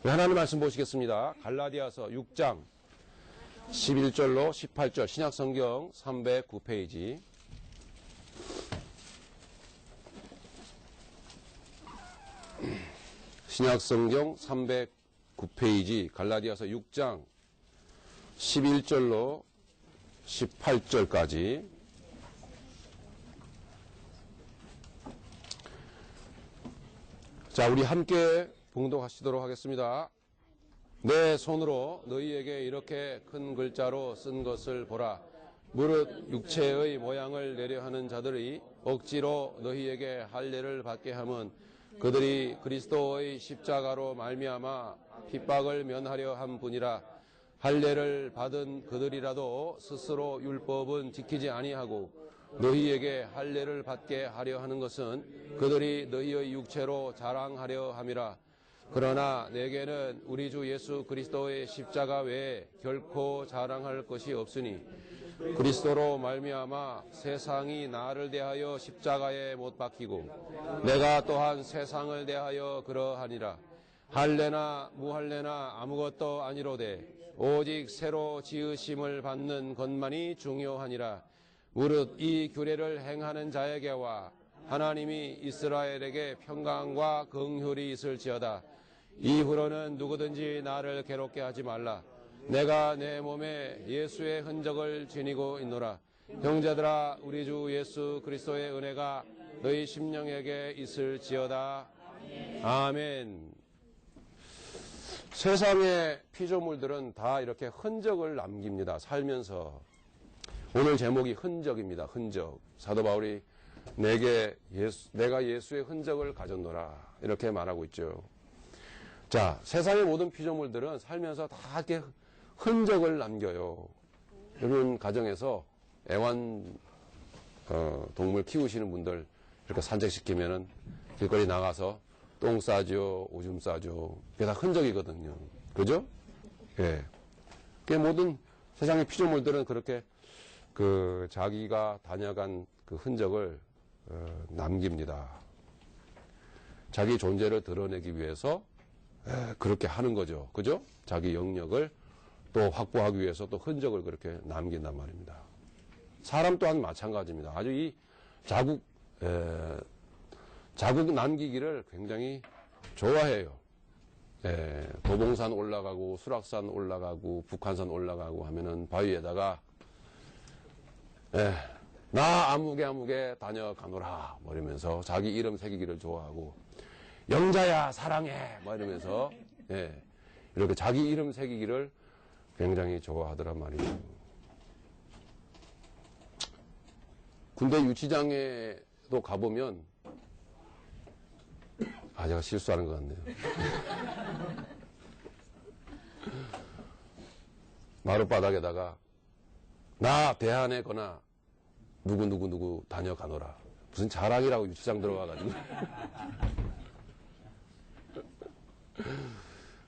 하나님 말씀 보시겠습니다. 갈라디아서 6장 11절로 18절 신약성경 309페이지 신약성경 309페이지 갈라디아서 6장 11절로 18절까지 자, 우리 함께 봉독하시도록 하겠습니다. 내 손으로 너희에게 이렇게 큰 글자로 쓴 것을 보라. 무릇 육체의 모양을 내려 하는 자들이 억지로 너희에게 할례를 받게 함은 그들이 그리스도의 십자가로 말미암아 핍박을 면하려 함 뿐이라. 할례를 받은 그들이라도 스스로 율법은 지키지 아니하고 너희에게 할례를 받게 하려 하는 것은 그들이 너희의 육체로 자랑하려 함이라. 그러나 내게는 우리 주 예수 그리스도의 십자가 외에 결코 자랑할 것이 없으니 그리스도로 말미암아 세상이 나를 대하여 십자가에 못 박히고 내가 또한 세상을 대하여 그러하니라. 할례나 무할례나 아무것도 아니로되 오직 새로 지으심을 받는 것만이 중요하니라. 무릇 이 규례를 행하는 자에게와 하나님이 이스라엘에게 평강과 긍휼이 있을지어다. 이후로는 누구든지 나를 괴롭게 하지 말라. 내가 내 몸에 예수의 흔적을 지니고 있노라. 형제들아, 우리 주 예수 그리스도의 은혜가 너희 심령에게 있을지어다. 아멘. 세상의 피조물들은 다 이렇게 흔적을 남깁니다. 살면서. 오늘 제목이 흔적입니다. 흔적. 사도 바울이 내가 예수의 흔적을 가졌노라 이렇게 말하고 있죠. 자, 세상의 모든 피조물들은 살면서 다 이렇게 흔적을 남겨요. 여러분 가정에서 애완 동물 키우시는 분들 이렇게 산책시키면은 길거리 나가서 똥 싸죠, 오줌 싸죠. 그게 다 흔적이거든요. 그죠? 예. 그 모든 세상의 피조물들은 그렇게 자기가 다녀간 그 흔적을 남깁니다. 자기 존재를 드러내기 위해서 그렇게 하는 거죠. 그죠? 자기 영역을 또 확보하기 위해서 또 흔적을 그렇게 남긴단 말입니다. 사람 또한 마찬가지입니다. 아주 이 자국 남기기를 굉장히 좋아해요. 도봉산 올라가고 수락산 올라가고 북한산 올라가고 하면은 바위에다가 나 아무개 다녀가노라 뭐 이러면서 자기 이름 새기기를 좋아하고 영자야 사랑해 뭐 이러면서 이렇게 자기 이름 새기기를 굉장히 좋아하더란 말이에요. 군대 유치장에도 가보면 제가 실수하는 것 같네요. 마룻바닥에다가 나 대한해거나 누구 다녀가노라. 무슨 자랑이라고 유치장 들어가가지고.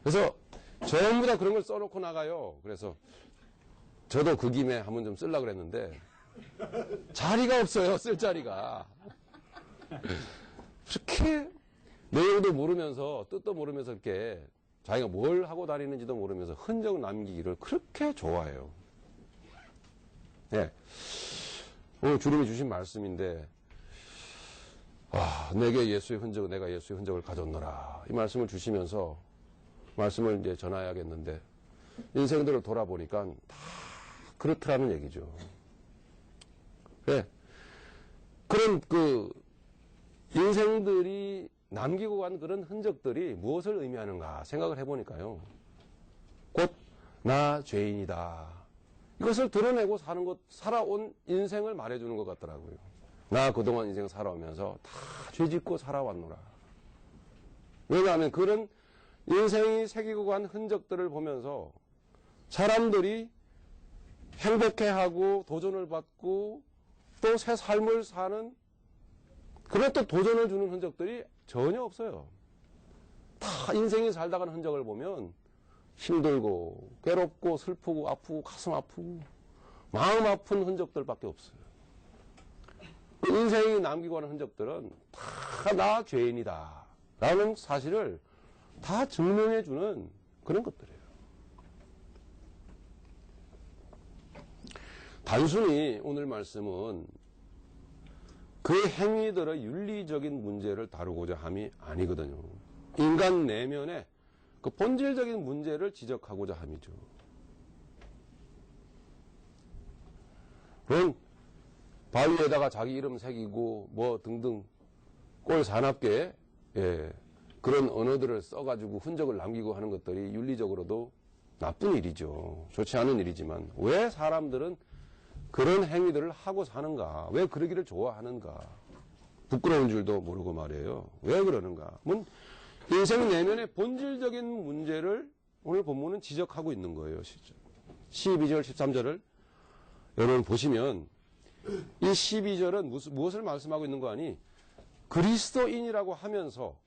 그래서 전부 다 그런 걸 써놓고 나가요. 그래서 저도 그 김에 한번 좀 쓰려고 그랬는데 자리가 없어요. 쓸 자리가. 그렇게 내용도 모르면서 뜻도 모르면서 이렇게 자기가 뭘 하고 다니는지도 모르면서 흔적 남기기를 그렇게 좋아해요. 오늘 주님이 주신 말씀인데 내게 예수의 흔적, 내가 예수의 흔적을 가졌노라 이 말씀을 주시면서 말씀을 이제 전해야겠는데 인생들을 돌아보니까 다 그렇더라는 얘기죠. 그런 인생들이 남기고 간 그런 흔적들이 무엇을 의미하는가 생각을 해보니까요. 곧 나 죄인이다. 이것을 드러내고 살아온 인생을 말해주는 것 같더라고요. 나 그동안 인생 살아오면서 다 죄짓고 살아왔노라. 왜냐하면 그런 인생이 새기고 간 흔적들을 보면서 사람들이 행복해하고 도전을 받고 또 새 삶을 사는 그런 또 도전을 주는 흔적들이 전혀 없어요. 다 인생이 살다가는 흔적을 보면 힘들고 괴롭고 슬프고 아프고 가슴 아프고 마음 아픈 흔적들밖에 없어요. 인생이 남기고 하는 흔적들은 다 나 죄인이다 라는 사실을 다 증명해주는 그런 것들이에요. 단순히 오늘 말씀은 그 행위들의 윤리적인 문제를 다루고자 함이 아니거든요. 인간 내면의 그 본질적인 문제를 지적하고자 함이죠. 그럼 바위에다가 자기 이름 새기고 뭐 등등 꼴 사납게 그런 언어들을 써가지고 흔적을 남기고 하는 것들이 윤리적으로도 나쁜 일이죠. 좋지 않은 일이지만 왜 사람들은 그런 행위들을 하고 사는가? 왜 그러기를 좋아하는가? 부끄러운 줄도 모르고 말이에요. 왜 그러는가? 인생 내면의 본질적인 문제를 오늘 본문은 지적하고 있는 거예요. 12절, 13절을 여러분 보시면 이 12절은 무엇을 말씀하고 있는 거 아니? 그리스도인이라고 하면서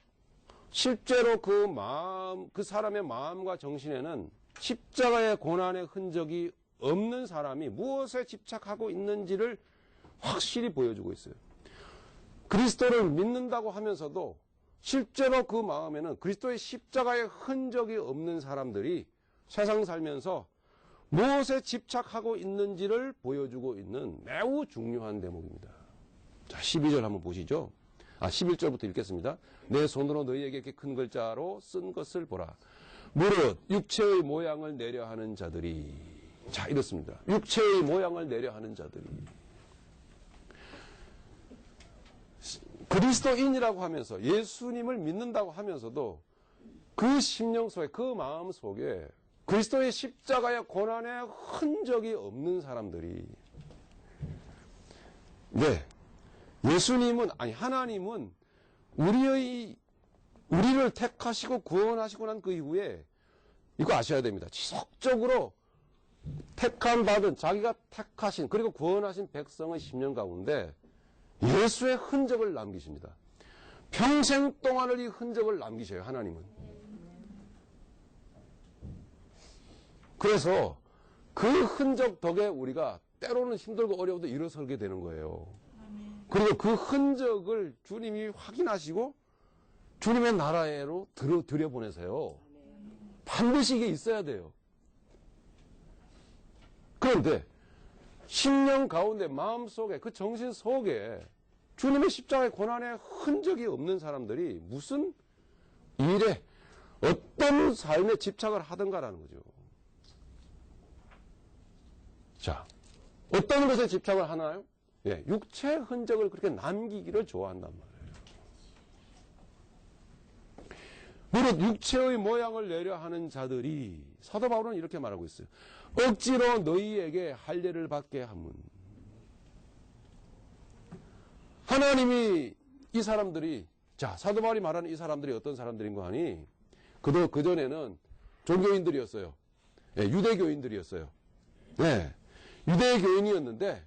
실제로 그 사람의 마음과 정신에는 십자가의 고난의 흔적이 없는 사람이 무엇에 집착하고 있는지를 확실히 보여주고 있어요. 그리스도를 믿는다고 하면서도 실제로 그 마음에는 그리스도의 십자가의 흔적이 없는 사람들이 세상 살면서 무엇에 집착하고 있는지를 보여주고 있는 매우 중요한 대목입니다. 자, 12절 한번 보시죠. 11절부터 읽겠습니다. 내 손으로 너희에게 이렇게 큰 글자로 쓴 것을 보라. 무릇 육체의 모양을 내려 하는 자들이, 자, 이렇습니다. 육체의 모양을 내려 하는 자들이. 그리스도인이라고 하면서 예수님을 믿는다고 하면서도 그 심령 속에, 그 마음 속에 그리스도의 십자가의 고난의 흔적이 없는 사람들이, 네, 하나님은 우리를 택하시고 구원하시고 난 그 이후에 이거 아셔야 됩니다. 지속적으로 택함받은, 자기가 택하신 그리고 구원하신 백성의 심령 가운데 예수의 흔적을 남기십니다. 평생 동안을 이 흔적을 남기셔요, 하나님은. 그래서 그 흔적 덕에 우리가 때로는 힘들고 어려워도 일어서게 되는 거예요. 그리고 그 흔적을 주님이 확인하시고 주님의 나라로 들여보내세요. 반드시 이게 있어야 돼요. 그런데 심령 가운데, 마음속에, 그 정신 속에 주님의 십자가의 고난의 흔적이 없는 사람들이 무슨 일에, 어떤 삶에 집착을 하던가라는 거죠. 자, 어떤 것에 집착을 하나요? 육체의 흔적을 그렇게 남기기를 좋아한단 말이에요. 무릇 육체의 모양을 내려 하는 자들이, 사도 바울은 이렇게 말하고 있어요. 억지로 너희에게 할례를 받게 함은. 하나님이 이 사람들이, 자, 사도 바울이 말하는 이 사람들이 어떤 사람들인 거 아니? 그전에는 종교인들이었어요. 유대교인들이었어요. 네. 유대교인이었는데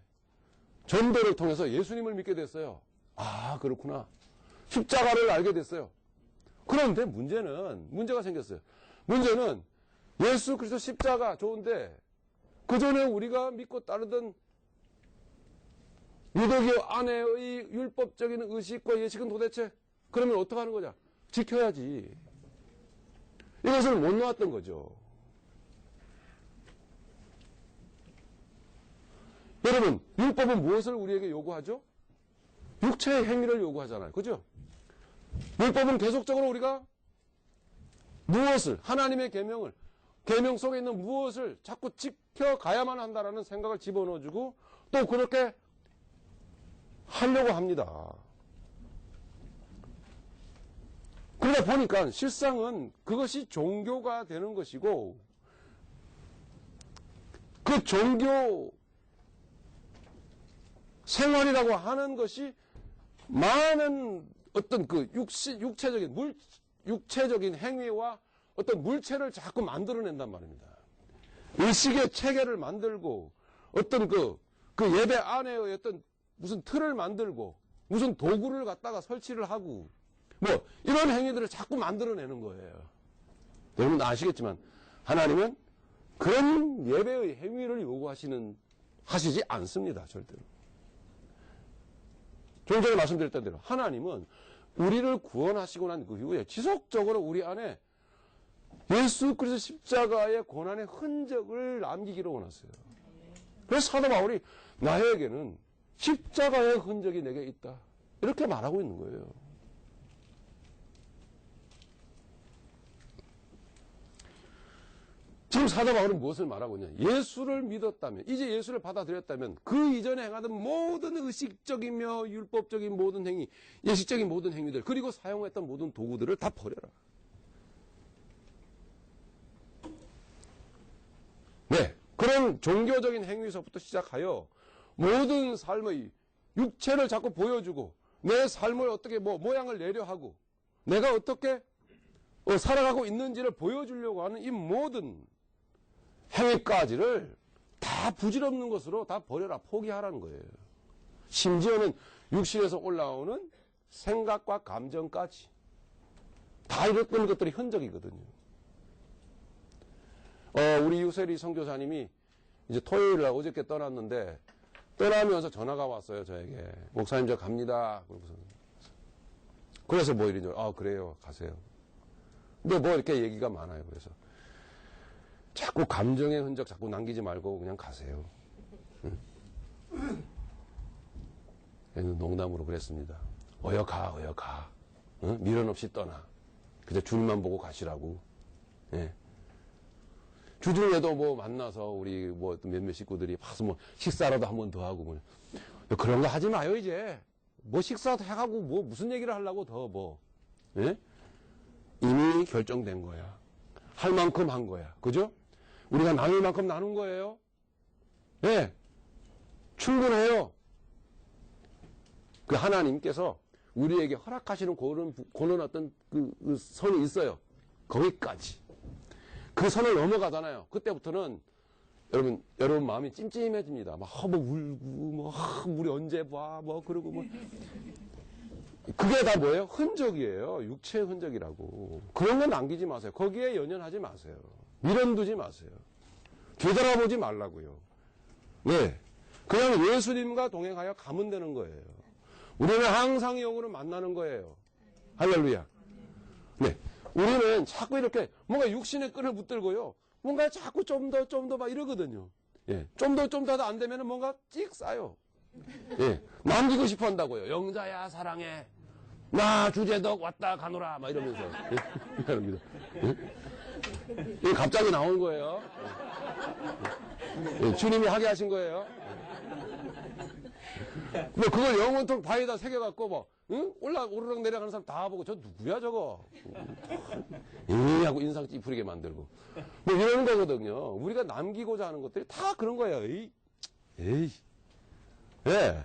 전도를 통해서 예수님을 믿게 됐어요. 아, 그렇구나. 십자가를 알게 됐어요. 그런데 문제가 생겼어요. 문제는 예수 그리스도 십자가 좋은데 그 전에 우리가 믿고 따르던 유대교 안에의 율법적인 의식과 예식은 도대체 그러면 어떻게 하는 거냐? 지켜야지. 이것을 못 놓았던 거죠. 여러분, 율법은 무엇을 우리에게 요구하죠? 육체의 행위를 요구하잖아요. 그죠? 율법은 계속적으로 우리가 무엇을, 하나님의 계명 속에 있는 무엇을 자꾸 지켜가야만 한다라는 생각을 집어넣어주고 또 그렇게 하려고 합니다. 그러다 보니까 실상은 그것이 종교가 되는 것이고 그 종교 생활이라고 하는 것이 많은 어떤 그 육체적인 행위와 어떤 물체를 자꾸 만들어낸단 말입니다. 의식의 체계를 만들고 어떤 그 예배 안에의 어떤 무슨 틀을 만들고 무슨 도구를 갖다가 설치를 하고 뭐 이런 행위들을 자꾸 만들어내는 거예요. 여러분 아시겠지만 하나님은 그런 예배의 행위를 하시지 않습니다. 절대로. 좀 전에 말씀드렸던 대로 하나님은 우리를 구원하시고 난 그 이후에 지속적으로 우리 안에 예수 그리스도 십자가의 고난의 흔적을 남기기를 원했어요. 그래서 사도 바울이 나에게는 십자가의 흔적이 내게 있다. 이렇게 말하고 있는 거예요. 지금 사도 바울은 무엇을 말하고 있냐? 예수를 믿었다면, 이제 예수를 받아들였다면 그 이전에 행하던 모든 의식적이며 율법적인 모든 행위, 예식적인 모든 행위들, 그리고 사용했던 모든 도구들을 다 버려라. 네, 그런 종교적인 행위에서부터 시작하여 모든 삶의 육체를 자꾸 보여주고 내 삶을 어떻게 모양을 내려 하고 내가 어떻게 살아가고 있는지를 보여주려고 하는 이 모든 행위까지를 다 부질없는 것으로 다 버려라, 포기하라는 거예요. 심지어는 육신에서 올라오는 생각과 감정까지 다 이랬던 것들이 흔적이거든요. 우리 유세리 선교사님이 이제 토요일날 어저께 떠났는데 떠나면서 전화가 왔어요, 저에게. 목사님, 저 갑니다. 그래서 뭐 이러죠. 그래요, 가세요. 근데 뭐 이렇게 얘기가 많아요. 그래서 자꾸 감정의 흔적 자꾸 남기지 말고 그냥 가세요. 응? 농담으로 그랬습니다. 어여 가. 응? 미련 없이 떠나. 그저 주님만 보고 가시라고. 예. 주중에도 뭐 만나서 우리 뭐 몇몇 식구들이 와서 뭐 식사라도 한 번 더 하고 뭐 그런 거 하지 마요 이제. 뭐 식사도 해가고 뭐 무슨 얘기를 하려고 더 뭐. 예? 이미 결정된 거야. 할 만큼 한 거야. 그죠? 우리가 나눌 만큼 나눈 거예요. 예. 충분해요. 그 하나님께서 우리에게 허락하시는 그런 어떤 그 선이 있어요. 거기까지. 그 선을 넘어가잖아요. 그때부터는 여러분 마음이 찜찜해집니다. 막 뭐 울고 우리 언제 봐 그러고 뭐 그게 다 뭐예요? 흔적이에요. 육체의 흔적이라고. 그런 건 남기지 마세요. 거기에 연연하지 마세요. 미련 두지 마세요. 되돌아보지 말라고요. 왜? 그냥 예수님과 동행하여 가면 되는 거예요. 우리는 항상 영으로 만나는 거예요. 할렐루야. 네. 우리는 자꾸 이렇게 뭔가 육신의 끈을 붙들고요. 뭔가 자꾸 좀 더 막 이러거든요. 예. 좀 더 하다 안 되면 뭔가 찍 싸요. 예. 남기고 싶어 한다고요. 영자야, 사랑해. 나 주제덕 왔다 가노라. 막 이러면서. 예. 미안합니다. 예. 이게 갑자기 나온 거예요. 예. 주님이 하게 하신 거예요. 뭐 그걸 영원토록 바위에다 새겨갖고 뭐 응? 오르락 내려가는 사람 다 보고 저 누구야 저거 하고 인상 찌푸리게 만들고 뭐 이러는 거거든요. 우리가 남기고자 하는 것들이 다 그런 거예요. 에이. 예.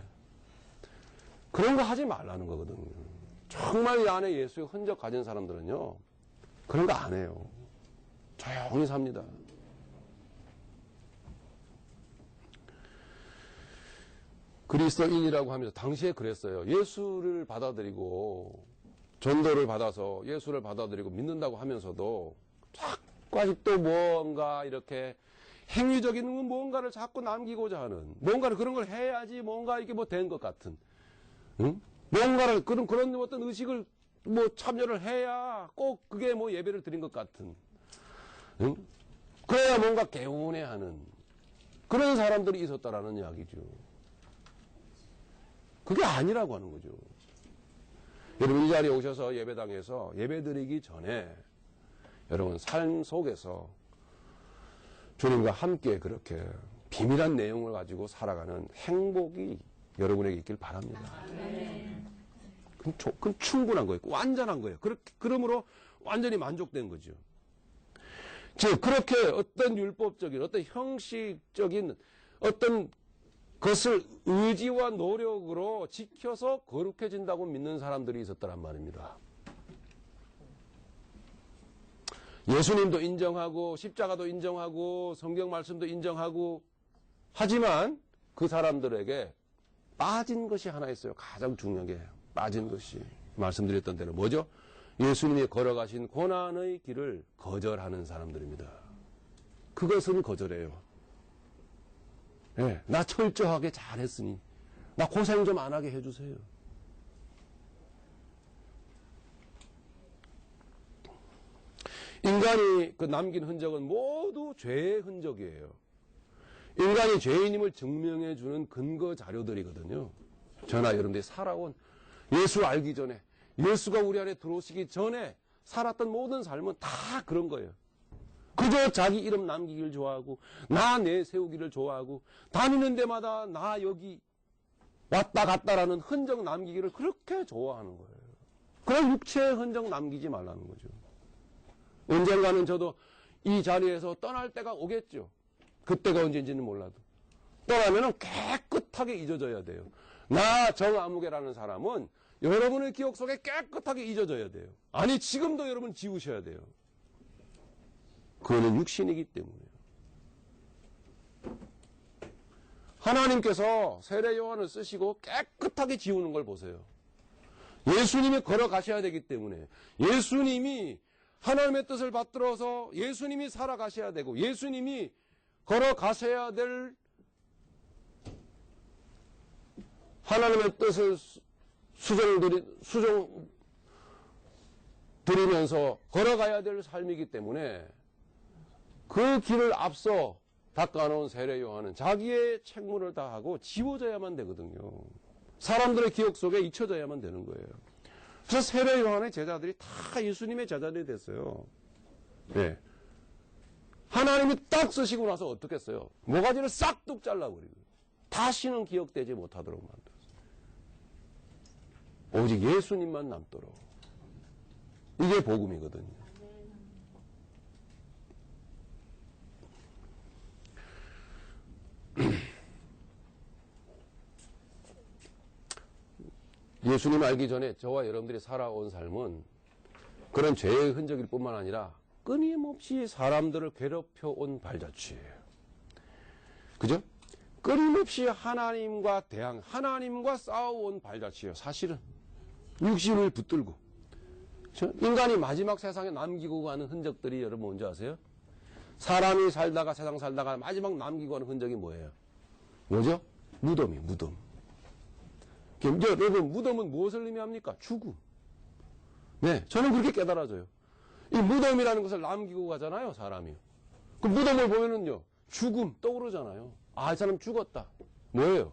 그런 거 하지 말라는 거거든요. 정말 이 안에 예수의 흔적 가진 사람들은요 그런 거 안 해요. 조용히 삽니다. 그리스도인이라고 하면서 당시에 그랬어요. 예수를 받아들이고 전도를 받아서 예수를 받아들이고 믿는다고 하면서도 자꾸 아직도 뭔가 이렇게 행위적인 뭔가를 자꾸 남기고자 하는 뭔가를 그런 걸 해야지 뭔가 이게 뭐 된 것 같은 응? 뭔가를 그런 어떤 의식을 뭐 참여를 해야 꼭 그게 뭐 예배를 드린 것 같은 응? 그래야 뭔가 개운해하는 그런 사람들이 있었다라는 이야기죠. 그게 아니라고 하는 거죠. 여러분 이 자리에 오셔서 예배당에서 예배드리기 전에 여러분 삶 속에서 주님과 함께 그렇게 비밀한 내용을 가지고 살아가는 행복이 여러분에게 있길 바랍니다. 그건 충분한 거예요. 완전한 거예요. 그러므로 완전히 만족된 거죠. 즉 그렇게 어떤 율법적인 어떤 형식적인 어떤 그것을 의지와 노력으로 지켜서 거룩해진다고 믿는 사람들이 있었다란 말입니다. 예수님도 인정하고 십자가도 인정하고 성경 말씀도 인정하고 하지만 그 사람들에게 빠진 것이 하나 있어요. 가장 중요한 게 빠진 것이 말씀드렸던 대로 뭐죠? 예수님이 걸어가신 고난의 길을 거절하는 사람들입니다. 그것은 거절해요. 네, 나 철저하게 잘했으니 나 고생 좀 안 하게 해주세요. 인간이 그 남긴 흔적은 모두 죄의 흔적이에요. 인간이 죄인임을 증명해 주는 근거 자료들이거든요. 저나 여러분들이 살아온 예수 알기 전에, 예수가 우리 안에 들어오시기 전에 살았던 모든 삶은 다 그런 거예요. 그저 자기 이름 남기기를 좋아하고, 나 내세우기를 좋아하고, 다니는 데마다 나 여기 왔다 갔다라는 흔적 남기기를 그렇게 좋아하는 거예요. 그런 육체의 흔적 남기지 말라는 거죠. 언젠가는 저도 이 자리에서 떠날 때가 오겠죠. 그때가 언제인지는 몰라도. 떠나면은 깨끗하게 잊어져야 돼요. 나 정아무개라는 사람은 여러분의 기억 속에 깨끗하게 잊어져야 돼요. 아니, 지금도 여러분 지우셔야 돼요. 그거는 육신이기 때문에요. 하나님께서 세례 요한을 쓰시고 깨끗하게 지우는 걸 보세요. 예수님이 걸어가셔야 되기 때문에, 예수님이 하나님의 뜻을 받들어서 예수님이 살아가셔야 되고, 예수님이 걸어가셔야 될 하나님의 뜻을 수정 드리면서 걸어가야 될 삶이기 때문에, 그 길을 앞서 닦아놓은 세례 요한은 자기의 책무를 다하고 지워져야만 되거든요. 사람들의 기억 속에 잊혀져야만 되는 거예요. 그래서 세례 요한의 제자들이 다 예수님의 제자들이 됐어요. 네. 하나님이 딱 쓰시고 나서 어떻게 했어요? 모가지를 싹둑 잘라버리고 다시는 기억되지 못하도록 만들었어요. 오직 예수님만 남도록. 이게 복음이거든요. 예수님 알기 전에 저와 여러분들이 살아온 삶은 그런 죄의 흔적일 뿐만 아니라 끊임없이 사람들을 괴롭혀온 발자취예요. 그죠? 끊임없이 하나님과 하나님과 싸워온 발자취예요. 사실은 육신을 붙들고. 인간이 마지막 세상에 남기고 가는 흔적들이 여러분 뭔지 아세요? 사람이 살다가 세상 살다가 마지막 남기고 가는 흔적이 뭐예요? 뭐죠? 무덤이에요. 무덤. 여러분, 무덤은 무엇을 의미합니까? 죽음. 네, 저는 그렇게 깨달아져요. 이 무덤이라는 것을 남기고 가잖아요, 사람이. 그 무덤을 보면은요, 죽음 떠오르잖아요. 아, 이 사람 죽었다. 뭐예요?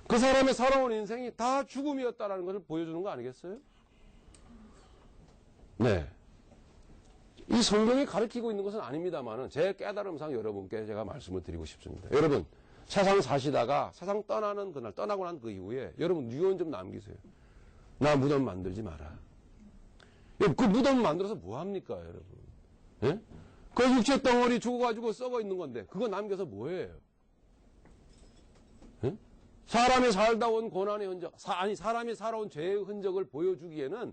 그 사람의 살아온 인생이 다 죽음이었다라는 것을 보여주는 거 아니겠어요? 네. 이 성경이 가르치고 있는 것은 아닙니다만은 제 깨달음상 여러분께 제가 말씀을 드리고 싶습니다. 여러분, 세상 사시다가 세상 떠나는 그날, 떠나고 난 그 이후에 여러분 유언 좀 남기세요. 나 무덤 만들지 마라. 그 무덤 만들어서 뭐합니까, 여러분? 예? 그 육체 덩어리 죽어가지고 썩어 있는 건데 그거 남겨서 뭐해요? 예? 사람이 살다 온 고난의 흔적, 사람이 살아온 죄의 흔적을 보여주기에는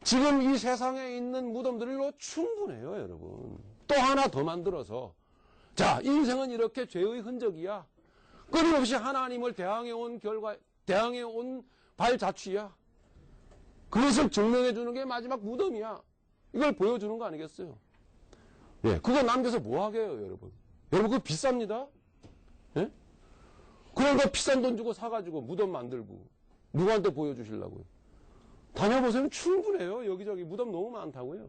지금 이 세상에 있는 무덤들로 충분해요, 여러분. 또 하나 더 만들어서, 자, 인생은 이렇게 죄의 흔적이야. 끊임없이 하나님을 대항해온 대항해온 발자취야. 그것을 증명해 주는 게 마지막 무덤이야. 이걸 보여주는 거 아니겠어요? 예, 그거 남겨서 뭐 하게요, 여러분? 여러분, 그거 비쌉니다? 예? 그런 거 비싼 돈 주고 사가지고 무덤 만들고, 누구한테 보여주시려고요? 다녀보세요. 충분해요. 여기저기 무덤 너무 많다고요.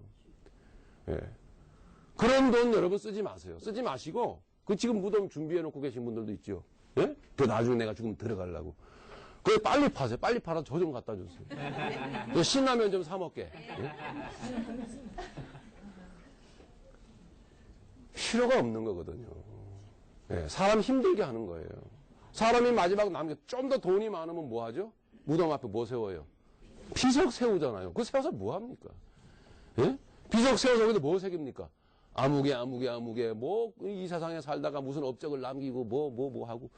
예. 그런 돈 여러분 쓰지 마세요. 쓰지 마시고, 그 지금 무덤 준비해 놓고 계신 분들도 있죠. 예? 그 나중에 내가 죽으면 들어가려고. 그거 빨리 파세요. 빨리 팔아서 저 좀 갖다 주세요. 신라면 좀 사먹게. 예? 필요가 없는 거거든요. 예. 사람 힘들게 하는 거예요. 사람이 마지막 좀 더 돈이 많으면 뭐 하죠? 무덤 앞에 뭐 세워요? 비석 세우잖아요. 그거 세워서 뭐 합니까? 예? 비석 세워서 여기다 뭐 새깁니까? 아무개, 뭐, 이 세상에 살다가 무슨 업적을 남기고, 뭐 하고.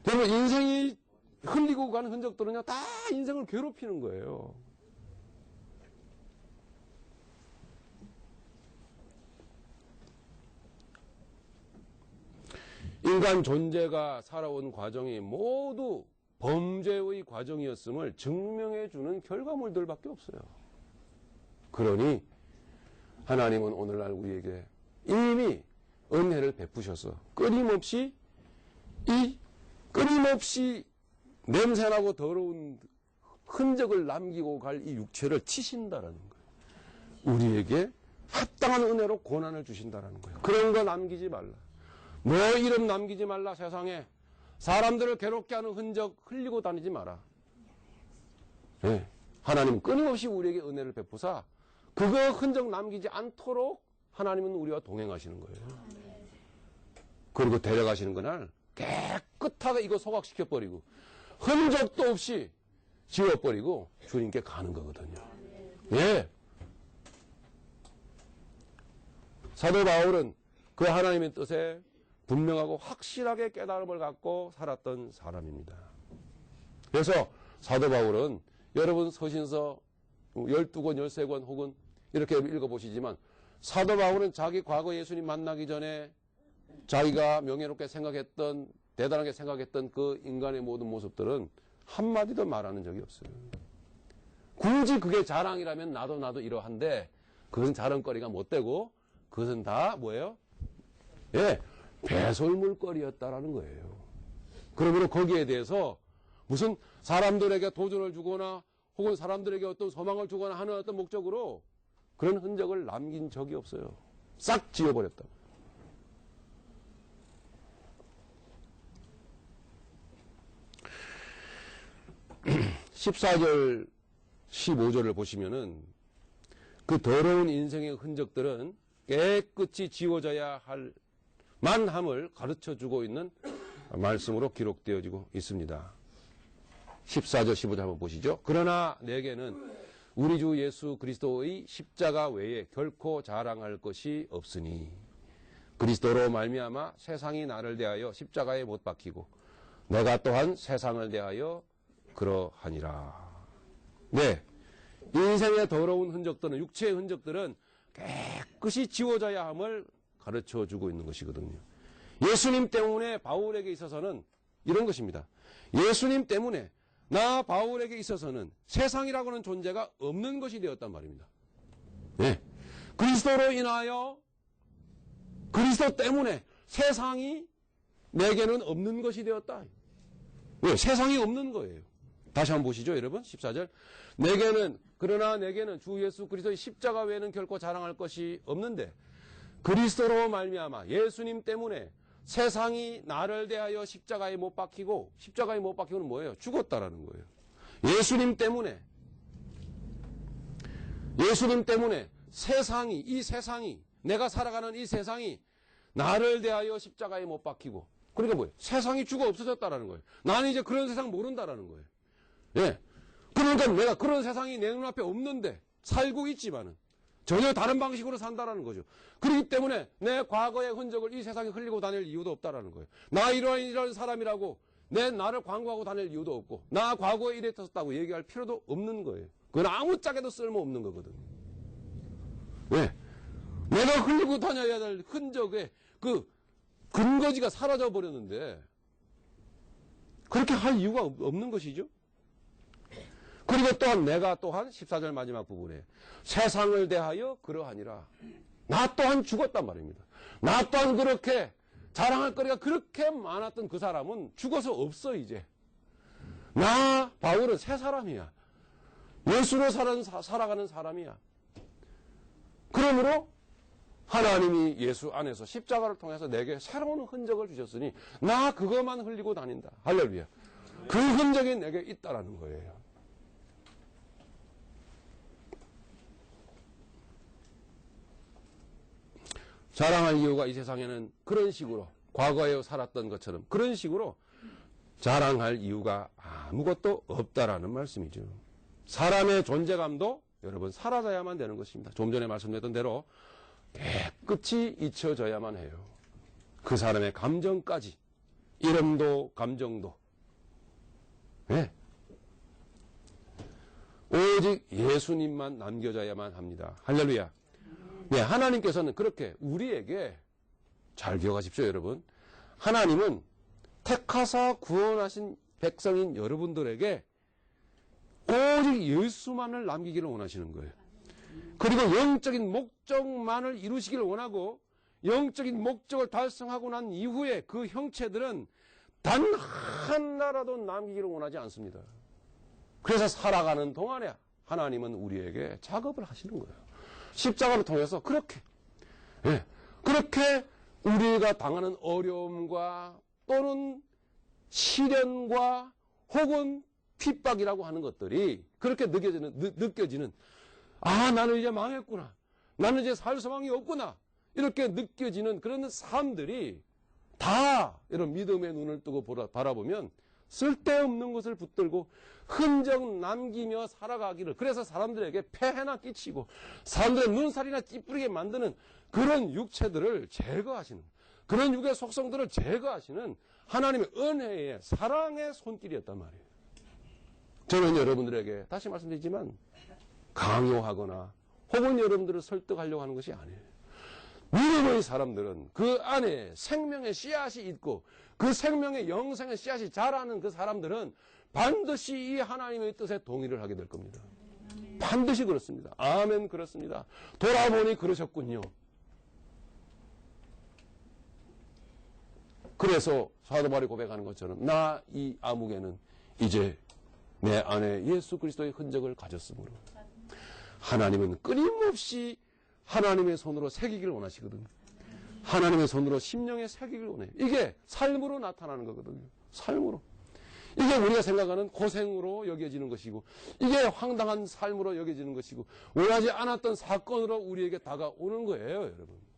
그러면 인생이 흘리고 가는 흔적들은요, 다 인생을 괴롭히는 거예요. 인간 존재가 살아온 과정이 모두 범죄의 과정이었음을 증명해주는 결과물들밖에 없어요. 그러니 하나님은 오늘날 우리에게 이미 은혜를 베푸셔서 끊임없이 냄새나고 더러운 흔적을 남기고 갈 이 육체를 치신다라는 거예요. 우리에게 합당한 은혜로 고난을 주신다라는 거예요. 그런 거 남기지 말라. 너 이름 남기지 말라. 세상에 사람들을 괴롭게 하는 흔적 흘리고 다니지 마라. 네. 하나님은 끊임없이 우리에게 은혜를 베푸사 그거 흔적 남기지 않도록 하나님은 우리와 동행하시는 거예요. 그리고 데려가시는 그날 깨끗하게 이거 소각시켜버리고 흔적도 없이 지워버리고 주님께 가는 거거든요. 예. 사도 바울은 그 하나님의 뜻에 분명하고 확실하게 깨달음을 갖고 살았던 사람입니다. 그래서 사도 바울은 여러분 서신서 12권, 13권 혹은 이렇게 읽어보시지만 사도 바울은 자기 과거 예수님 만나기 전에 자기가 명예롭게 생각했던 대단하게 생각했던 그 인간의 모든 모습들은 한마디도 말하는 적이 없어요. 굳이 그게 자랑이라면 나도 이러한데 그것은 자랑거리가 못 되고 그것은 다 뭐예요? 예, 배설물거리였다라는 거예요. 그러므로 거기에 대해서 무슨 사람들에게 도전을 주거나 혹은 사람들에게 어떤 소망을 주거나 하는 어떤 목적으로 그런 흔적을 남긴 적이 없어요. 싹 지워버렸다. (14절) (15절을) 보시면은 그 더러운 인생의 흔적들은 깨끗이 지워져야 할 만함을 가르쳐주고 있는 말씀으로 기록되어지고 있습니다. 14절 15절 한번 보시죠. 그러나 내게는 우리 주 예수 그리스도의 십자가 외에 결코 자랑할 것이 없으니 그리스도로 말미암아 세상이 나를 대하여 십자가에 못 박히고 내가 또한 세상을 대하여 그러하니라. 네, 인생의 더러운 흔적들은 육체의 흔적들은 깨끗이 지워져야 함을 가르쳐주고 있는 것이거든요. 예수님 때문에 바울에게 있어서는 이런 것입니다. 예수님 때문에 나 바울에게 있어서는 세상이라고는 존재가 없는 것이 되었단 말입니다. 네. 그리스도로 인하여 그리스도 때문에 세상이 내게는 없는 것이 되었다. 왜? 세상이 없는 거예요. 다시 한번 보시죠, 여러분. 14절. 그러나 내게는 주 예수 그리스도의 십자가 외에는 결코 자랑할 것이 없는데 그리스도로 말미암아 예수님 때문에 세상이 나를 대하여 십자가에 못 박히고 십자가에 못 박히고는 뭐예요? 죽었다라는 거예요. 예수님 때문에 이 세상이 내가 살아가는 이 세상이 나를 대하여 십자가에 못 박히고 그러니까 뭐예요? 세상이 죽어 없어졌다라는 거예요. 나는 이제 그런 세상 모른다라는 거예요. 예. 그러니까 내가 그런 세상이 내 눈앞에 없는데 살고 있지만은 전혀 다른 방식으로 산다라는 거죠. 그렇기 때문에 내 과거의 흔적을 이 세상에 흘리고 다닐 이유도 없다라는 거예요. 나 이런 사람이라고 나를 광고하고 다닐 이유도 없고 나 과거에 이랬었다고 얘기할 필요도 없는 거예요. 그건 아무짝에도 쓸모없는 거거든요. 왜? 내가 흘리고 다녀야 될 흔적의 그 근거지가 사라져 버렸는데 그렇게 할 이유가 없는 것이죠. 그리고 또한 내가 또한 14절 마지막 부분에 세상을 대하여 그러하니라. 나 또한 죽었단 말입니다. 나 또한 그렇게 자랑할 거리가 그렇게 많았던 그 사람은 죽어서 없어 이제. 나 바울은 새 사람이야. 예수로 살아가는 사람이야. 그러므로 하나님이 예수 안에서 십자가를 통해서 내게 새로운 흔적을 주셨으니 나 그것만 흘리고 다닌다. 할렐루야. 그 흔적이 내게 있다라는 거예요. 자랑할 이유가 이 세상에는 그런 식으로 과거에 살았던 것처럼 그런 식으로 자랑할 이유가 아무것도 없다라는 말씀이죠. 사람의 존재감도 여러분 사라져야만 되는 것입니다. 좀 전에 말씀드렸던 대로 깨끗이 잊혀져야만 해요. 그 사람의 감정까지 이름도 감정도 네. 오직 예수님만 남겨져야만 합니다. 할렐루야. 네, 하나님께서는 그렇게 우리에게 잘 기억하십시오, 여러분. 하나님은 택하사 구원하신 백성인 여러분들에게 오직 예수만을 남기기를 원하시는 거예요. 그리고 영적인 목적만을 이루시기를 원하고 영적인 목적을 달성하고 난 이후에 그 형체들은 단 하나라도 남기기를 원하지 않습니다. 그래서 살아가는 동안에 하나님은 우리에게 작업을 하시는 거예요. 십자가를 통해서 그렇게, 예, 그렇게 우리가 당하는 어려움과 또는 시련과 혹은 핍박이라고 하는 것들이 그렇게 느껴지는, 아, 나는 이제 망했구나. 나는 이제 살 소망이 없구나. 이렇게 느껴지는 그런 삶들이 다 이런 믿음의 눈을 뜨고 바라보면 쓸데없는 것을 붙들고 흔적 남기며 살아가기를, 그래서 사람들에게 폐해나 끼치고 사람들의 눈살이나 찌푸리게 만드는 그런 육체들을 제거하시는, 그런 육의 속성들을 제거하시는 하나님의 은혜의 사랑의 손길이었단 말이에요. 저는 여러분들에게 다시 말씀드리지만 강요하거나 혹은 여러분들을 설득하려고 하는 것이 아니에요. 믿음의 사람들은 그 안에 생명의 씨앗이 있고 그 생명의 영생의 씨앗이 자라는 그 사람들은 반드시 이 하나님의 뜻에 동의를 하게 될 겁니다. 반드시 그렇습니다. 아멘, 그렇습니다. 돌아보니 그러셨군요. 그래서 사도 바울이 고백하는 것처럼 나 이 아무개는 이제 내 안에 예수 그리스도의 흔적을 가졌으므로 하나님은 끊임없이 하나님의 손으로 새기기를 원하시거든요. 하나님의 손으로 심령에 새기기를 원해요. 이게 삶으로 나타나는 거거든요. 삶으로. 이게 우리가 생각하는 고생으로 여겨지는 것이고 이게 황당한 삶으로 여겨지는 것이고 원하지 않았던 사건으로 우리에게 다가오는 거예요, 여러분.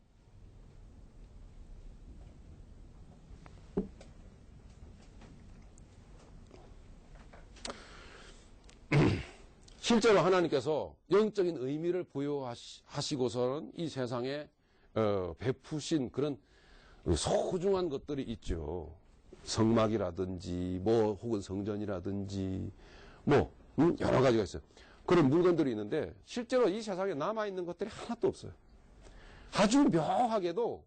실제로 하나님께서 영적인 의미를 부여하시고서는 이 세상에 베푸신 그런 소중한 것들이 있죠. 성막이라든지 뭐 혹은 성전이라든지 뭐 여러 가지가 있어요. 그런 물건들이 있는데 실제로 이 세상에 남아있는 것들이 하나도 없어요. 아주 묘하게도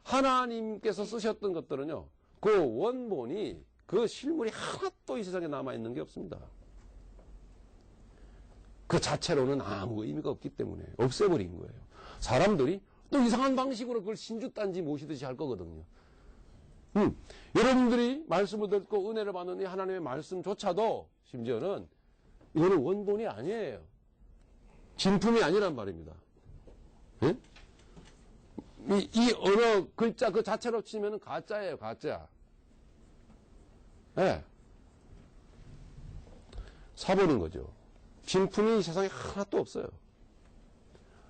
하나님께서 쓰셨던 것들은요, 그 원본이, 그 실물이 하나도 이 세상에 남아있는 게 없습니다. 그 자체로는 아무 의미가 없기 때문에 없애버린 거예요. 사람들이 또 이상한 방식으로 그걸 신주단지 모시듯이 할 거거든요. 여러분들이 말씀을 듣고 은혜를 받는 이 하나님의 말씀조차도 심지어는 이거는 원본이 아니에요. 진품이 아니란 말입니다. 예? 이 언어 글자 그 자체로 치면 가짜예요, 가짜. 예. 사버린 거죠. 진품이 이 세상에 하나도 없어요.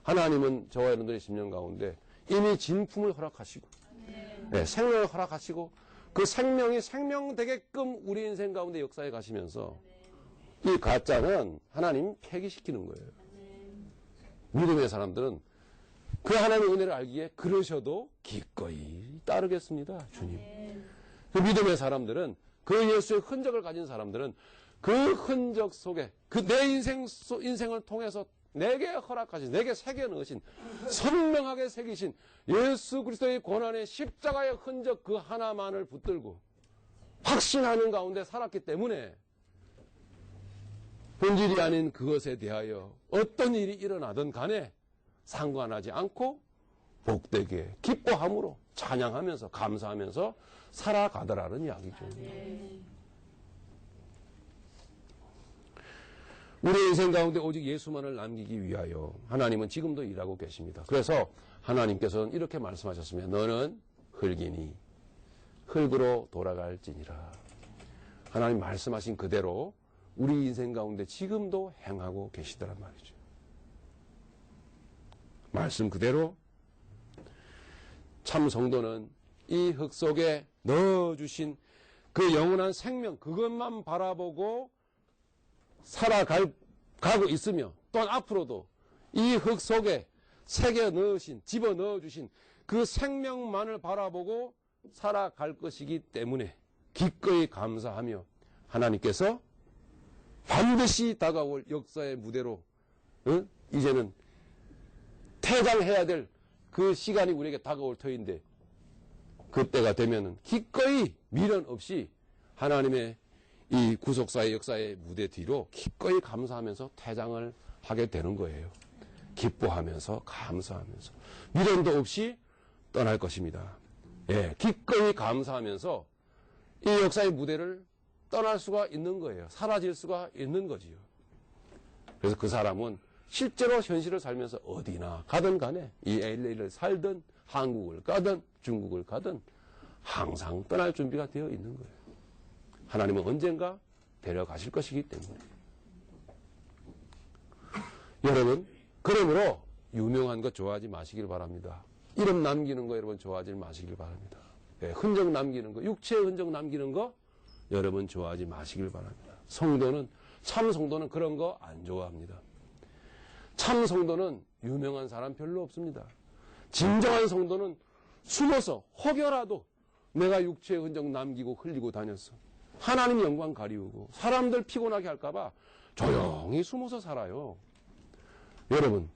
하나님은 저와 여러분들의 심령 가운데 이미 진품을 허락하시고, 네, 생명을 허락하시고 그 생명이 생명되게끔 우리 인생 가운데 역사해 가시면서 이 가짜는 하나님 폐기시키는 거예요. 믿음의 사람들은 그 하나님의 은혜를 알기에 그러셔도 기꺼이 따르겠습니다, 주님. 그 믿음의 사람들은, 그 예수의 흔적을 가진 사람들은 그 흔적 속에 그 내 인생을 통해서 내게 허락하신, 내게 새겨 넣으신, 선명하게 새기신 예수 그리스도의 고난의 십자가의 흔적 그 하나만을 붙들고 확신하는 가운데 살았기 때문에 본질이 아닌 그것에 대하여 어떤 일이 일어나든 간에 상관하지 않고 복되게 기뻐함으로 찬양하면서 감사하면서 살아가더라는 이야기죠. 우리 인생 가운데 오직 예수만을 남기기 위하여 하나님은 지금도 일하고 계십니다. 그래서 하나님께서는 이렇게 말씀하셨으면 너는 흙이니 흙으로 돌아갈지니라. 하나님 말씀하신 그대로 우리 인생 가운데 지금도 행하고 계시더란 말이죠. 말씀 그대로 참 성도는 이 흙 속에 넣어주신 그 영원한 생명, 그것만 바라보고 살아가고 있으며 또한 앞으로도 이 흙 속에 새겨 넣으신, 집어 넣어주신 그 생명만을 바라보고 살아갈 것이기 때문에 기꺼이 감사하며 하나님께서 반드시 다가올 역사의 무대로 이제는 퇴장해야 될 그 시간이 우리에게 다가올 터인데 그때가 되면은 기꺼이 미련 없이 하나님의 이 구속사의 역사의 무대 뒤로 기꺼이 감사하면서 퇴장을 하게 되는 거예요. 기뻐하면서 감사하면서 미련도 없이 떠날 것입니다. 예, 기꺼이 감사하면서 이 역사의 무대를 떠날 수가 있는 거예요. 사라질 수가 있는 거지요. 그래서 그 사람은 실제로 현실을 살면서 어디나 가든 간에 이 LA를 살든 한국을 가든 중국을 가든 항상 떠날 준비가 되어 있는 거예요. 하나님은 언젠가 데려가실 것이기 때문에. 여러분, 그러므로 유명한 것 좋아하지 마시길 바랍니다. 이름 남기는 거 여러분 좋아하지 마시길 바랍니다. 예, 흔적 남기는 거, 육체의 흔적 남기는 거 여러분 좋아하지 마시길 바랍니다. 성도는, 참 성도는 그런 거 안 좋아합니다. 참 성도는 유명한 사람 별로 없습니다. 진정한 성도는 숨어서 혹여라도 내가 육체의 흔적 남기고 흘리고 다녔어. 하나님 영광 가리우고 사람들 피곤하게 할까봐 조용히 숨어서 살아요. 여러분,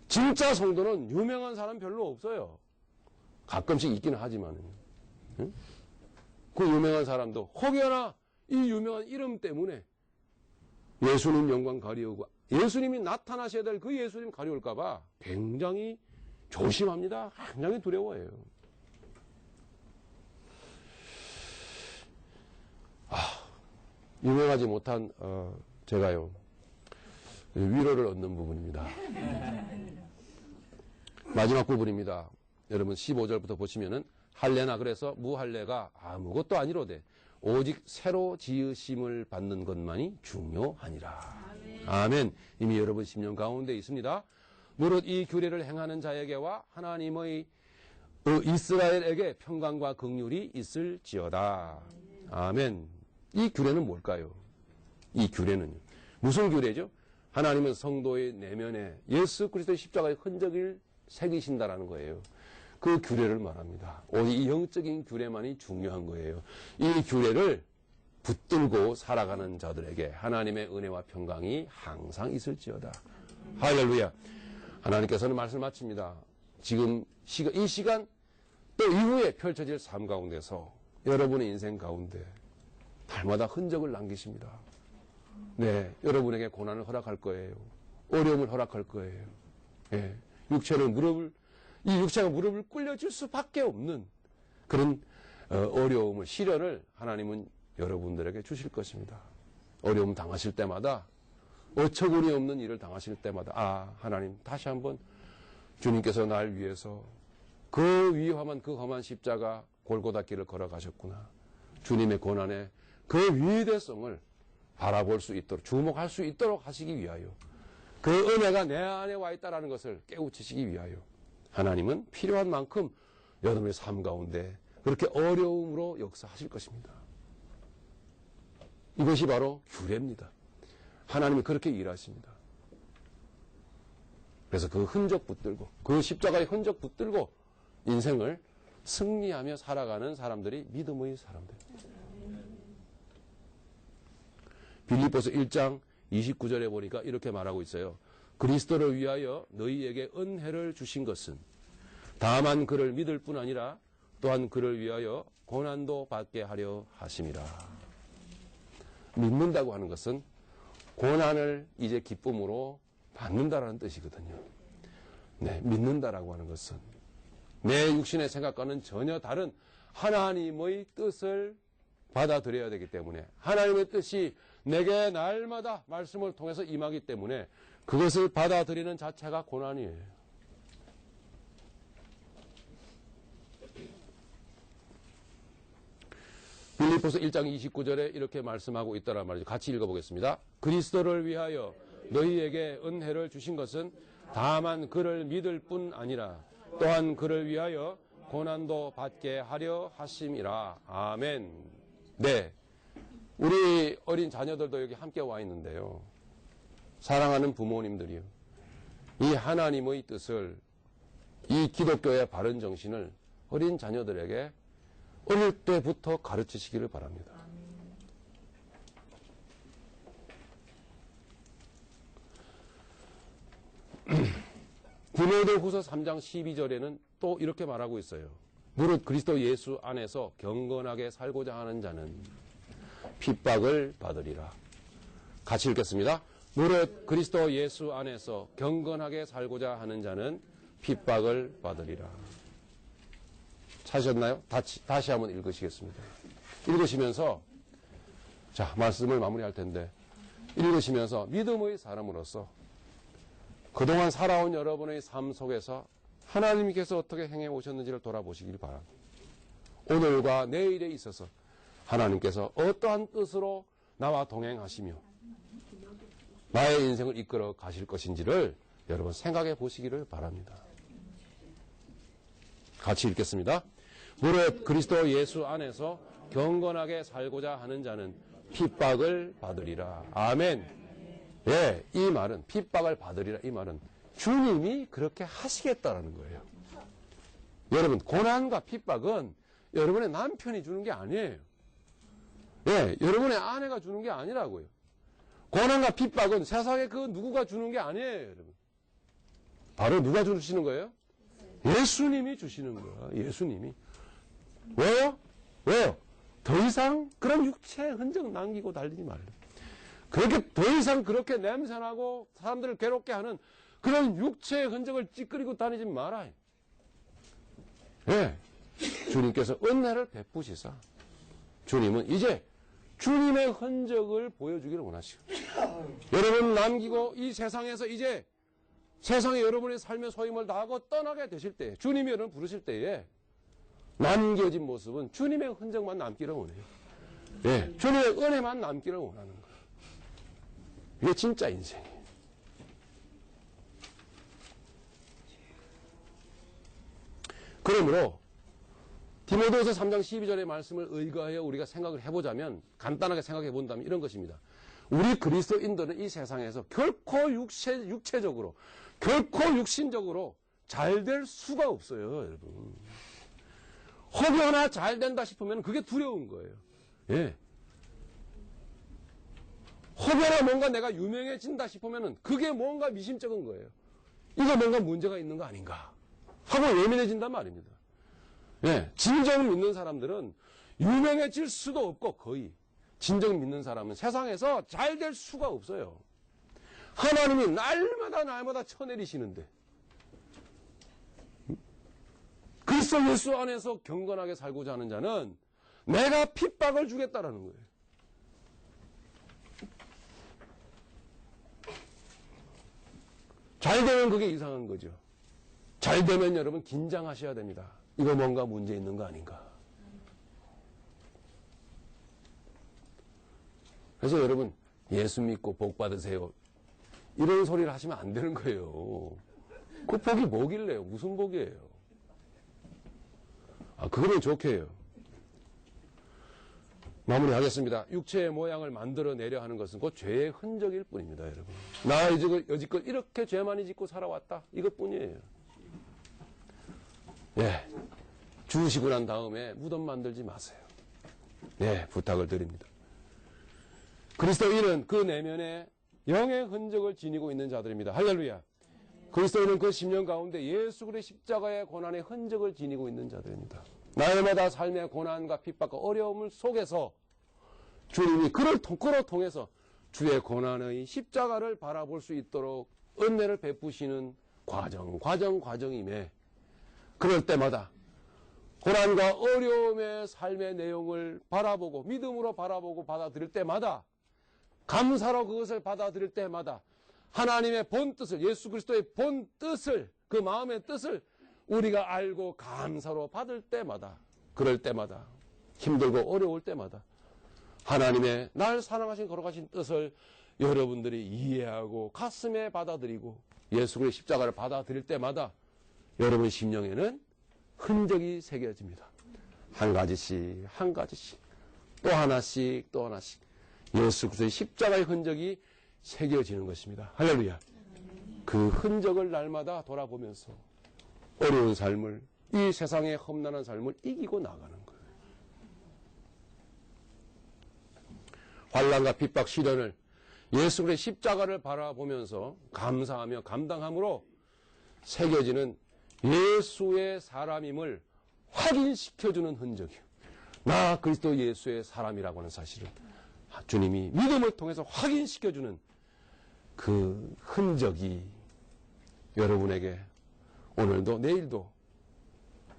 진짜 성도는 유명한 사람 별로 없어요. 가끔씩 있기는 하지만은. 응? 그 유명한 사람도 혹여나 이 유명한 이름 때문에 예수님 영광 가리우고 예수님이 나타나셔야 될 그 예수님 가리울까봐 굉장히 조심합니다. 굉장히 두려워해요. 유명하지 못한 제가요 위로를 얻는 부분입니다. 마지막 부분입니다. 여러분 15절부터 보시면은 할례나 그래서 무할례가 아무것도 아니로되 오직 새로 지으심을 받는 것만이 중요하니라. 아멘. 이미 여러분 심령 가운데 있습니다. 무릇 이 규례를 행하는 자에게와 하나님의 이스라엘에게 평강과 긍휼이 있을지어다. 아멘. 이 규례는 뭘까요? 이 규례는 무슨 규례죠? 하나님은 성도의 내면에 예수 그리스도의 십자가의 흔적을 새기신다라는 거예요. 그 규례를 말합니다. 오직 이 영적인 규례만이 중요한 거예요. 이 규례를 붙들고 살아가는 자들에게 하나님의 은혜와 평강이 항상 있을지어다. 할렐루야. 하나님께서는 말씀을 마칩니다. 지금 이 시간 또 이후에 펼쳐질 삶 가운데서 여러분의 인생 가운데 날마다 흔적을 남기십니다. 네, 여러분에게 고난을 허락할 거예요. 어려움을 허락할 거예요. 예, 이 육체가 무릎을 꿇려줄 수밖에 없는 그런 어려움을, 시련을 하나님은 여러분들에게 주실 것입니다. 어려움 당하실 때마다, 어처구니 없는 일을 당하실 때마다 하나님 다시 한번 주님께서 날 위해서 그 위험한 그 험한 십자가 골고다 길을 걸어가셨구나. 주님의 고난의 그 위대성을 바라볼 수 있도록, 주목할 수 있도록 하시기 위하여, 그 은혜가 내 안에 와 있다는 것을 깨우치시기 위하여 하나님은 필요한 만큼 여러분의 삶 가운데 그렇게 어려움으로 역사하실 것입니다. 이것이 바로 규례입니다. 하나님이 그렇게 일하십니다. 그래서 그 흔적 붙들고, 그 십자가의 흔적 붙들고 인생을 승리하며 살아가는 사람들이 믿음의 사람들. 빌립보서 1장 29절에 보니까 이렇게 말하고 있어요. 그리스도를 위하여 너희에게 은혜를 주신 것은 다만 그를 믿을 뿐 아니라 또한 그를 위하여 고난도 받게 하려 하심이라. 믿는다고 하는 것은 고난을 이제 기쁨으로 받는다라는 뜻이거든요. 네, 믿는다라고 하는 것은 내 육신의 생각과는 전혀 다른 하나님의 뜻을 받아들여야 되기 때문에, 하나님의 뜻이 내게 날마다 말씀을 통해서 임하기 때문에 그것을 받아들이는 자체가 고난이에요. 빌립보서 1장 29절에 이렇게 말씀하고 있다란 말이죠. 같이 읽어보겠습니다. 그리스도를 위하여 너희에게 은혜를 주신 것은 다만 그를 믿을 뿐 아니라 또한 그를 위하여 고난도 받게 하려 하심이라. 아멘. 네, 우리 어린 자녀들도 여기 함께 와 있는데요. 사랑하는 부모님들이요, 이 하나님의 뜻을, 이 기독교의 바른 정신을 어린 자녀들에게 어릴 때부터 가르치시기를 바랍니다. 디모데후서 3장 12절에는 또 이렇게 말하고 있어요. 무릇 그리스도 예수 안에서 경건하게 살고자 하는 자는 핍박을 받으리라. 같이 읽겠습니다. 무릇 그리스도 예수 안에서 경건하게 살고자 하는 자는 핍박을 받으리라. 찾으셨나요? 다시 한번 읽으시겠습니다. 읽으시면서, 자, 말씀을 마무리할 텐데, 읽으시면서 믿음의 사람으로서 그동안 살아온 여러분의 삶 속에서 하나님께서 어떻게 행해 오셨는지를 돌아보시길 바랍니다. 오늘과 내일에 있어서 하나님께서 어떠한 뜻으로 나와 동행하시며 나의 인생을 이끌어 가실 것인지를 여러분 생각해 보시기를 바랍니다. 같이 읽겠습니다. 무릇 그리스도 예수 안에서 경건하게 살고자 하는 자는 핍박을 받으리라. 아멘. 예, 이 말은 핍박을 받으리라. 이 말은 주님이 그렇게 하시겠다라는 거예요. 여러분, 고난과 핍박은 여러분의 남편이 주는 게 아니에요. 예, 여러분의 아내가 주는 게 아니라고요. 고난과 핍박은 세상에 그 누구가 주는 게 아니에요, 여러분. 바로 누가 주시는 거예요? 예수님이 주시는 거예요. 예수님이. 왜요? 왜요? 더 이상 그런 육체의 흔적 남기고 달리지 말라. 그렇게 더 이상 그렇게 냄새나고 사람들을 괴롭게 하는 그런 육체의 흔적을 찌끄리고 다니지 말아요. 예. 주님께서 은혜를 베푸시사 주님은 이제 주님의 흔적을 보여주기를 원하시고 여러분 남기고 이 세상에서 이제 세상에 여러분의 삶의 소임을 다하고 떠나게 되실 때 주님이 여러분 부르실 때에 남겨진 모습은 주님의 흔적만 남기를 원해요. 예, 주님의 은혜만 남기를 원하는 거예요. 이게 진짜 인생이에요. 그러므로 디모데후서 3장 12절의 말씀을 의거하여 우리가 생각을 해보자면 간단하게 생각해 본다면 이런 것입니다. 우리 그리스도인들은 이 세상에서 결코 육체적으로 결코 육신적으로 잘 될 수가 없어요. 여러분. 혹여나 잘 된다 싶으면 그게 두려운 거예요. 예. 혹여나 뭔가 내가 유명해진다 싶으면 그게 뭔가 미심쩍은 거예요. 이거 뭔가 문제가 있는 거 아닌가 하고 예민해진단 말입니다. 예, 진정 믿는 사람들은 유명해질 수도 없고 거의 진정 믿는 사람은 세상에서 잘 될 수가 없어요. 하나님이 날마다 쳐내리시는데 그리스도 예수 안에서 경건하게 살고자 하는 자는 내가 핍박을 주겠다라는 거예요. 잘 되면 그게 이상한 거죠. 잘 되면 여러분 긴장하셔야 됩니다. 이거 뭔가 문제 있는 거 아닌가. 그래서 여러분 예수 믿고 복 받으세요. 이런 소리를 하시면 안 되는 거예요. 그 복이 뭐길래요? 무슨 복이에요? 아, 그거는 좋게 해요. 마무리하겠습니다. 육체의 모양을 만들어내려 하는 것은 곧 죄의 흔적일 뿐입니다, 여러분. 나 여지껏 이렇게 죄 많이 짓고 살아왔다. 이것뿐이에요. 예. 죽으시고 난 다음에 무덤 만들지 마세요. 예, 부탁을 드립니다. 그리스도인은 그 내면에 영의 흔적을 지니고 있는 자들입니다. 할렐루야. 그리스도인은 그 10년 가운데 예수 그리스도의 십자가의 고난의 흔적을 지니고 있는 자들입니다. 날마다 삶의 고난과 핍박과 어려움을 속에서 주님이 그를 통해서 주의 고난의 십자가를 바라볼 수 있도록 은혜를 베푸시는 과정임에 그럴 때마다 고난과 어려움의 삶의 내용을 바라보고 믿음으로 바라보고 받아들일 때마다 감사로 그것을 받아들일 때마다 하나님의 본 뜻을 예수 그리스도의 본 뜻을 그 마음의 뜻을 우리가 알고 감사로 받을 때마다 그럴 때마다 힘들고 어려울 때마다 하나님의 날 사랑하신 거룩하신 뜻을 여러분들이 이해하고 가슴에 받아들이고 예수 그리스도의 십자가를 받아들일 때마다 여러분 심령에는 흔적이 새겨집니다. 한 가지씩 한 가지씩 또 하나씩 또 하나씩 예수 그리스도의 십자가의 흔적이 새겨지는 것입니다. 할렐루야. 그 흔적을 날마다 돌아보면서 어려운 삶을 이 세상의 험난한 삶을 이기고 나가는 거예요. 환난과 핍박 시련을 예수 그리스도의 십자가를 바라보면서 감사하며 감당함으로 새겨지는 예수의 사람임을 확인시켜주는 흔적이요. 나 그리스도 예수의 사람이라고 하는 사실을 주님이 믿음을 통해서 확인시켜주는 그 흔적이 여러분에게 오늘도 내일도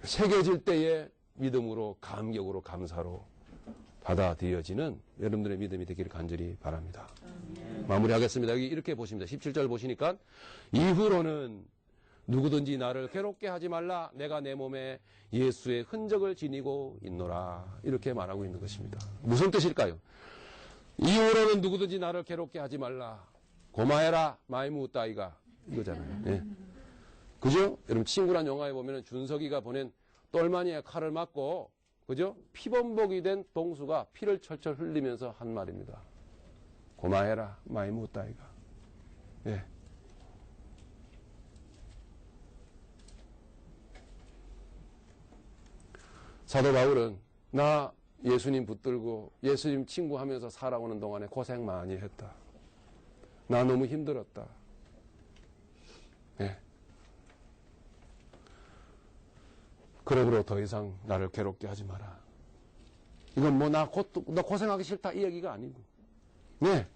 새겨질 때에 믿음으로 감격으로 감사로 받아들여지는 여러분들의 믿음이 되기를 간절히 바랍니다. 마무리하겠습니다. 여기 이렇게 보십니다. 17절 보시니까 이후로는 누구든지 나를 괴롭게 하지 말라. 내가 내 몸에 예수의 흔적을 지니고 있노라. 이렇게 말하고 있는 것입니다. 무슨 뜻일까요? 이후로는 누구든지 나를 괴롭게 하지 말라. 고마해라. 마이무 따이가 이거잖아요. 예. 그죠? 여러분 친구란 영화에 보면 준석이가 보낸 똘마니의 칼을 맞고 그죠? 피범벅이 된 동수가 피를 철철 흘리면서 한 말입니다. 고마해라. 마이무 따이가. 예. 사도 바울은 나 예수님 붙들고 예수님 친구하면서 살아오는 동안에 고생 많이 했다. 나 너무 힘들었다. 예. 그러므로 더 이상 나를 괴롭게 하지 마라. 이건 뭐 나 고생하기 싫다 이 얘기가 아니고 네.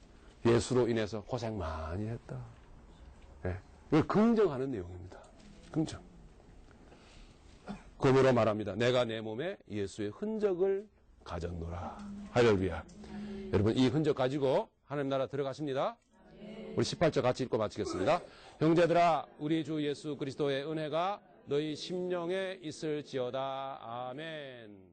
예수로 인해서 고생 많이 했다. 예. 이걸 긍정하는 내용입니다. 긍정. 그러므로 말합니다. 내가 내 몸에 예수의 흔적을 가졌노라. 할렐루야. 여러분 이 흔적 가지고 하나님 나라 들어가십니다. 우리 18절 같이 읽고 마치겠습니다. 형제들아 우리 주 예수 그리스도의 은혜가 너희 심령에 있을지어다. 아멘.